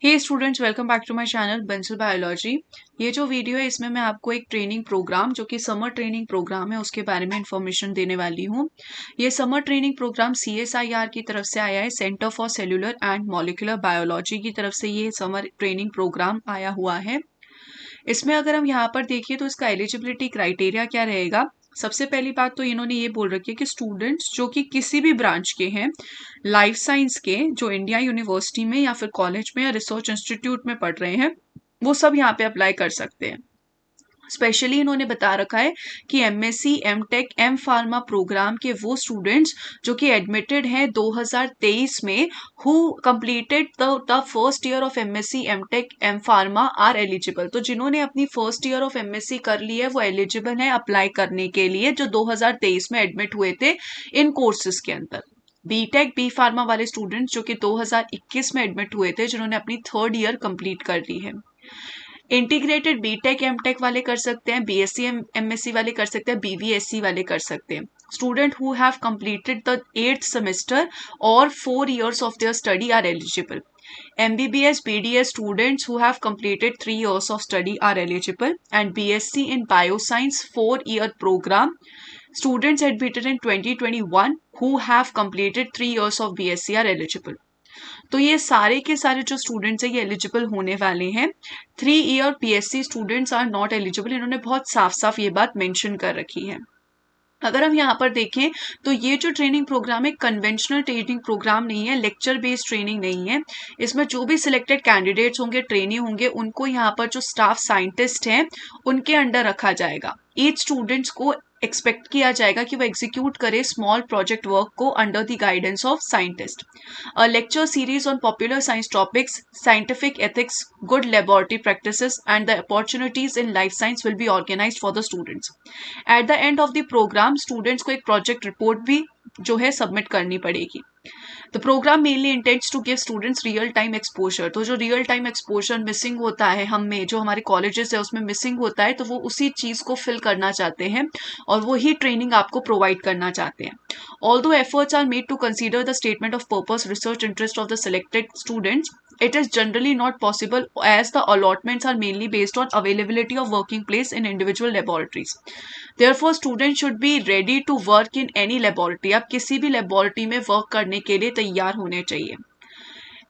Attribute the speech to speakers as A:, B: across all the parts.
A: Hey students, welcome back to my channel Bansal biology. ये जो video है इसमें मैं आपको एक ट्रेनिंग प्रोग्राम जो कि समर ट्रेनिंग प्रोग्राम है उसके बारे में इंफॉर्मेशन देने वाली हूँ। ये समर ट्रेनिंग प्रोग्राम CSIR की तरफ से आया है, centre for cellular and molecular biology की तरफ से ये समर ट्रेनिंग प्रोग्राम आया हुआ है। इसमें अगर हम यहाँ पर देखिए तो इसका एलिजिबिलिटी क्राइटेरिया क्या रहेगा। सबसे पहली बात तो इन्होंने ये बोल रखी है कि स्टूडेंट्स जो कि किसी भी ब्रांच के हैं लाइफ साइंस के, जो इंडिया यूनिवर्सिटी में या फिर कॉलेज में या रिसर्च इंस्टीट्यूट में पढ़ रहे हैं, वो सब यहाँ पे अप्लाई कर सकते हैं। स्पेशली इन्होंने बता रखा है कि MSc, M.Tech, M.Pharma प्रोग्राम के वो स्टूडेंट्स जो कि एडमिटेड हैं 2023 में, who completed the first year of MSc, M.Tech, M.Pharma are eligible. तो जिन्होंने अपनी फर्स्ट ईयर ऑफ MSc कर ली है वो एलिजिबल है अप्लाई करने के लिए, जो 2023 में एडमिट हुए थे इन कोर्सेज के अंदर। B.Tech, B.Pharma वाले स्टूडेंट्स जो कि 2021 में एडमिट हुए थे, जिन्होंने अपनी थर्ड ईयर कंप्लीट कर ली है। इंटीग्रेटेड B.Tech, M.Tech वाले कर सकते हैं, BSc, MSc वाले कर सकते हैं, BVSc वाले कर सकते हैं। Student who have completed the 8th semester और 4 years of their study are eligible. MBBS, BDS students who have completed 3 years of study are eligible, and BSc in Bioscience 4-year program students admitted in 2021 who have completed 3 years of BSc are eligible. तो ये सारे के सारे जो students हैं ये eligible होने वाले हैं। 3-year PSc students are not eligible. इन्होंने बहुत साफ साफ ये बात मेंशन कर रखी है। अगर हम यहाँ पर देखें तो ये जो ट्रेनिंग प्रोग्राम है कन्वेंशनल ट्रेनिंग प्रोग्राम नहीं है, लेक्चर बेस्ड ट्रेनिंग नहीं है। इसमें जो भी सिलेक्टेड कैंडिडेट्स होंगे, ट्रेनी होंगे, उनको यहाँ पर जो स्टाफ साइंटिस्ट हैं उनके अंडर रखा जाएगा। ईच स्टूडेंट्स को एक्सपेक्ट किया जाएगा कि वो एग्जीक्यूट करे स्मॉल प्रोजेक्ट वर्क को under the guidance of scientist. A lecture series on popular science topics, scientific ethics, good laboratory practices, and the opportunities in life science will be organized for the students. At the end of the program, students को एक project report भी जो है submit करनी पड़ेगी। The program mainly intends to give students real time exposure. तो जो real time exposure missing होता है हमें, जो हमारे कॉलेजेस है उसमें मिसिंग होता है, तो वो उसी चीज को फिल करना चाहते हैं और वही ट्रेनिंग आपको प्रोवाइड करना चाहते हैं। Although efforts are made to consider the statement of purpose, research interest of the selected students, it is generally not possible as the allotments are mainly based on availability of working place in individual laboratories. Therefore, students should be ready to work in any laboratory. आप किसी भी laboratory में work करने के लिए तैयार होने चाहिए।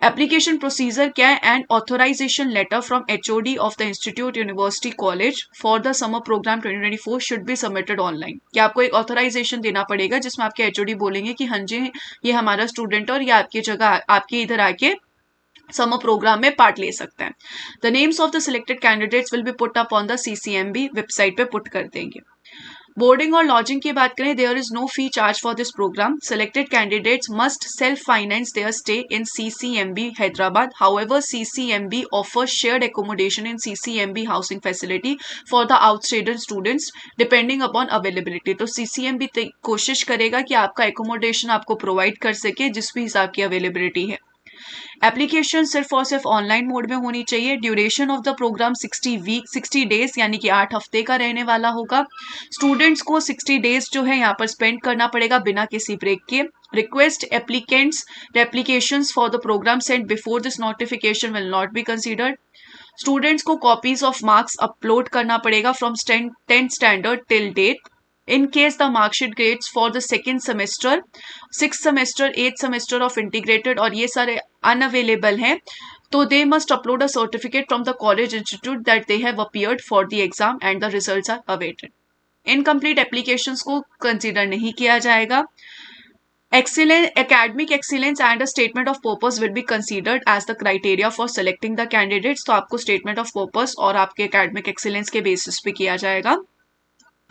A: एप्लीकेशन प्रोसीजर क्या है? And authorization letter from HOD of the institute, university, college for the summer program 2024 should be submitted online. कि आपको एक ऑथोराइजेशन देना पड़ेगा जिसमें आपके HOD बोलेंगे कि हाँ जी ये हमारा स्टूडेंट है और ये आपकी जगह आपके इधर आके समर प्रोग्राम में पार्ट ले सकता है। The names of the selected candidates will be put up on the CCMB website पे पुट कर देंगे। बोर्डिंग और लॉजिंग की बात करें, there is no fee charge for this programme. Selected candidates must self finance their stay in CCMB Hyderabad. However CCMB offers shared accommodation in CCMB housing facility for the outstation students depending upon availability. तो CCMB कोशिश करेगा कि आपका accommodation आपको provide कर सके जिस भी हिसाब की अवेलेबिलिटी है। एप्लीकेशन सिर्फ और सिर्फ ऑनलाइन मोड में होनी चाहिए। Duration of the program 60 days यानी कि 8 हफ्ते का रहने वाला होगा। स्टूडेंट्स को 60 डेज जो है यहाँ पर स्पेंड करना पड़ेगा बिना किसी ब्रेक के। Request applicants applications for the program sent before this notification will not be considered. Students को कॉपीज ऑफ मार्क्स अपलोड करना पड़ेगा from 10th standard till date. In case the mark sheet grades for the second semester, 6th semester, 8th semester of integrated और ये सारे unavailable हैं, तो they must upload a certificate from the college institute that they have appeared for the exam and the results are awaited. Incomplete applications को consider नहीं किया जाएगा। Academic excellence and a statement of purpose will be considered as the criteria for selecting the candidates. तो आपको statement of purpose और आपके academic excellence के basis पे किया जाएगा।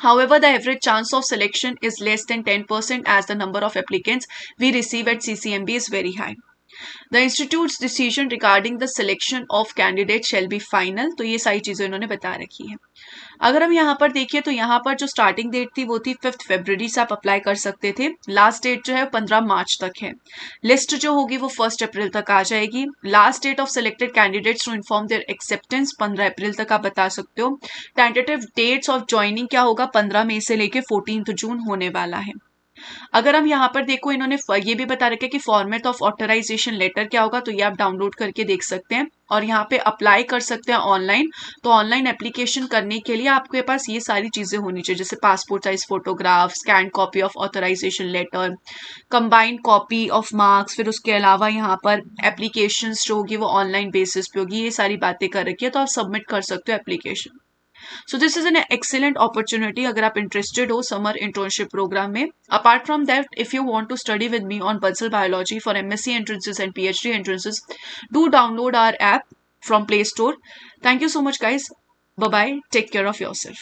A: However, the average chance of selection is less than 10% as the number of applicants we receive at CCMB is very high. The institute's decision regarding the selection of candidates shall be final. तो ये सारी चीजें इन्होंने बता रखी है। अगर हम यहाँ पर देखिए तो यहाँ पर जो स्टार्टिंग डेट थी वो थी 5 फरवरी से आप अप्लाई कर सकते थे। लास्ट डेट जो है 15 मार्च तक है। लिस्ट जो होगी वो 1 अप्रैल तक आ जाएगी। Last date of selected candidates to inform their acceptance 15 अप्रैल तक आप बता सकते हो। टेंटेटिव डेट्स ऑफ ज्वाइनिंग क्या होगा, 15 मई से लेके 14 जून होने वाला है। अगर हम यहाँ पर देखो, इन्होंने ये भी बता रखा है कि फॉर्मेट ऑफ ऑथराइजेशन लेटर क्या होगा, तो ये आप डाउनलोड करके देख सकते हैं और यहाँ पे अप्लाई कर सकते हैं ऑनलाइन। तो ऑनलाइन एप्लीकेशन करने के लिए आपके पास ये सारी चीजें होनी चाहिए, जैसे passport size photograph, scan copy of authorization letter, combined copy of marks, फिर उसके अलावा यहाँ पर एप्लीकेशन जो होगी वो ऑनलाइन बेसिस पे होगी। ये सारी बातें कर रखी है, तो आप सबमिट कर सकते हो application. So this is an excellent opportunity अगर आप इंटरेस्टेड हो समर इंटर्नशिप प्रोग्राम में। Apart from that, if you want to study with me on Bansal biology for MSc entrances and PhD entrances, do download our app from Play Store. Thank you so much, guys. Bye bye. Take care of yourself.